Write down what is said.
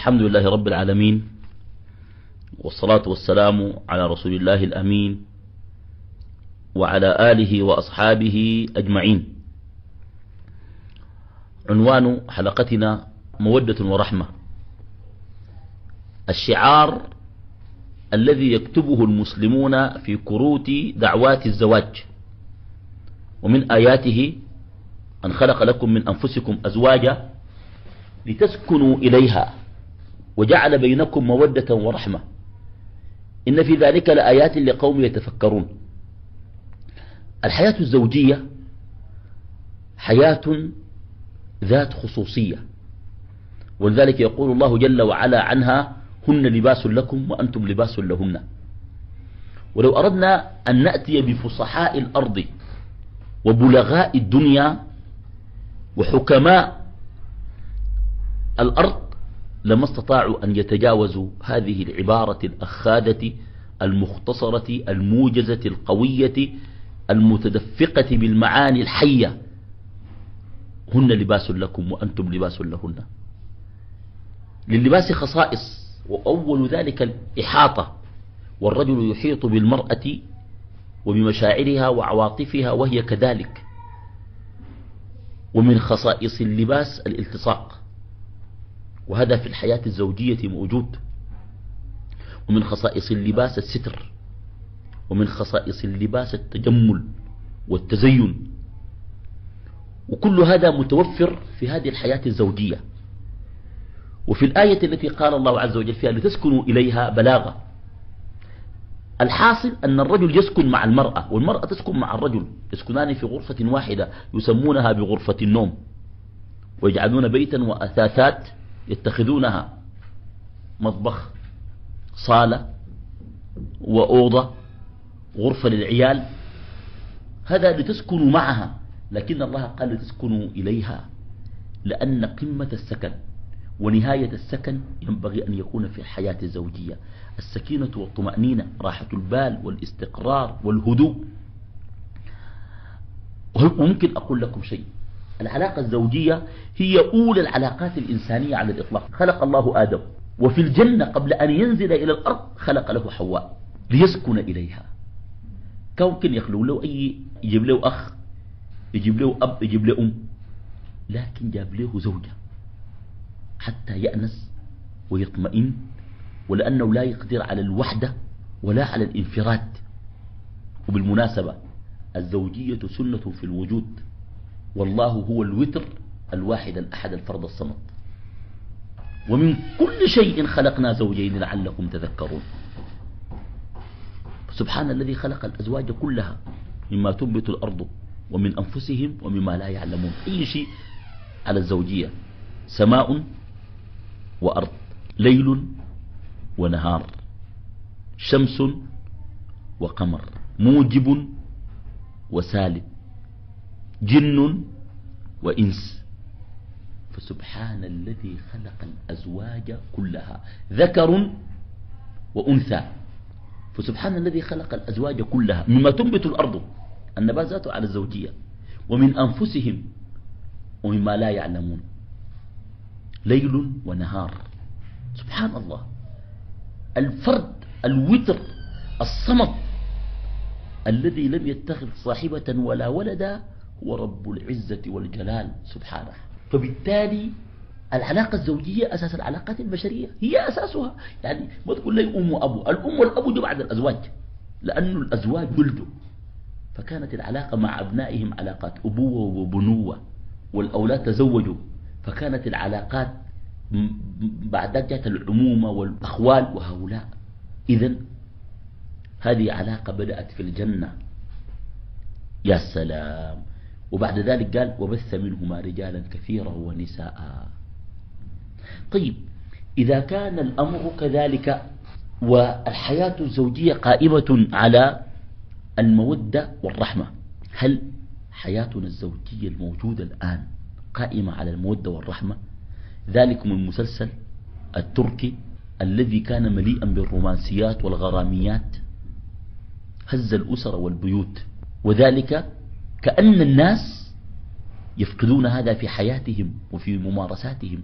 الحمد لله رب العالمين، والصلاة والسلام على رسول الله الأمين وعلى آله وأصحابه أجمعين. عنوان حلقتنا مودة ورحمة، الشعار الذي يكتبه المسلمون في كروت دعوات الزواج. ومن آياته أن خلق لكم من أنفسكم أزواجا لتسكنوا إليها وجعل بينكم مودة ورحمة إن في ذلك لآيات لقوم يتفكرون. الحياة الزوجية حياة ذات خصوصية، ولذلك يقول الله جل وعلا عنها: هن لباس لكم وأنتم لباس لهن. ولو أردنا أن نأتي بفصحاء الأرض وبلغاء الدنيا وحكماء الأرض لما استطاعوا أن يتجاوزوا هذه العبارة الأخاذة المختصرة الموجزة القوية المتدفقة بالمعاني الحية: هن لباس لكم وأنتم لباس لهن. لللباس خصائص، وأول ذلك الإحاطة، والرجل يحيط بالمرأة وبمشاعرها وعواطفها وهي كذلك. ومن خصائص اللباس الالتصاق، وهذا في الحياة الزوجية موجود. ومن خصائص اللباس الستر، ومن خصائص اللباس التجمل والتزين، وكل هذا متوفر في هذه الحياة الزوجية. وفي الآية التي قال الله عز وجل فيها لتسكنوا إليها بلاغة. الحاصل أن الرجل يسكن مع المرأة والمرأة تسكن مع الرجل، يسكنان في غرفة واحدة يسمونها بغرفة النوم، ويجعلون بيتا وأثاثات يتخذونها مطبخ، صالة، وأوضة، غرفة للعيال، هذا لتسكنوا معها. لكن الله قال لتسكنوا إليها، لأن قمة السكن ونهاية السكن ينبغي أن يكون في الحياة الزوجية السكينة والطمأنينة، راحة البال والاستقرار والهدوء. وممكن أقول لكم شيء: العلاقة الزوجية هي أولى العلاقات الإنسانية على الإطلاق. خلق الله آدم، وفي الجنة قبل أن ينزل إلى الأرض خلق له حواء ليسكن إليها. ممكن يخلو له يجيب له أخ، يجيب له أب، يجيب له أم، لكن جاب له زوجة حتى يأنس ويطمئن، ولأنه لا يقدر على الوحدة ولا على الانفراد. وبالمناسبة الزوجية سنة في الوجود، والله هو الوتر الواحد الأحد الفرد الصمد. ومن كل شيء خلقنا زوجين لعلكم تذكرون. سبحان الذي خلق الأزواج كلها مما تنبت الأرض ومن أنفسهم ومما لا يعلمون. أي شيء على الزوجية: سماء وأرض، ليل ونهار، شمس وقمر، موجب وسالب، جن وإنس. فسبحان الذي خلق الأزواج كلها ذكر وأنثى. فسبحان الذي خلق الأزواج كلها مما تنبت الأرض، النبات ذاته على الزوجية، ومن أنفسهم ومما لا يعلمون، ليل ونهار. سبحان الله، الفرد الوتر الصمد الذي لم يتخذ صاحبة ولا ولدا هو رب العزة والجلال سبحانه. فبالتالي العلاقة الزوجية أساس العلاقات البشرية، هي أساسها. يعني ما تقول لي أم وأبو، الأم والأبو جو بعد الأزواج، لأن الأزواج ولدوا، فكانت العلاقة مع أبنائهم علاقات أبوة وبنوة، والأولاد تزوجوا، فكانت العلاقات بعد ذلك جاءت العمومة والأخوال وهؤلاء. إذن هذه علاقة بدأت في الجنة، يا سلام. وبعد ذلك قال: وبث منهما رجالا كثيرا ونساء. طيب، إذا كان الأمر كذلك والحياة الزوجية قائمة على المودة والرحمة، هل حياتنا الزوجية الموجودة الآن قائمة على المودة والرحمة؟ ذلكم المسلسل التركي الذي كان مليئا بالرومانسيات والغراميات هز الأسر والبيوت، وذلك كأن الناس يفقدون هذا في حياتهم وفي ممارساتهم.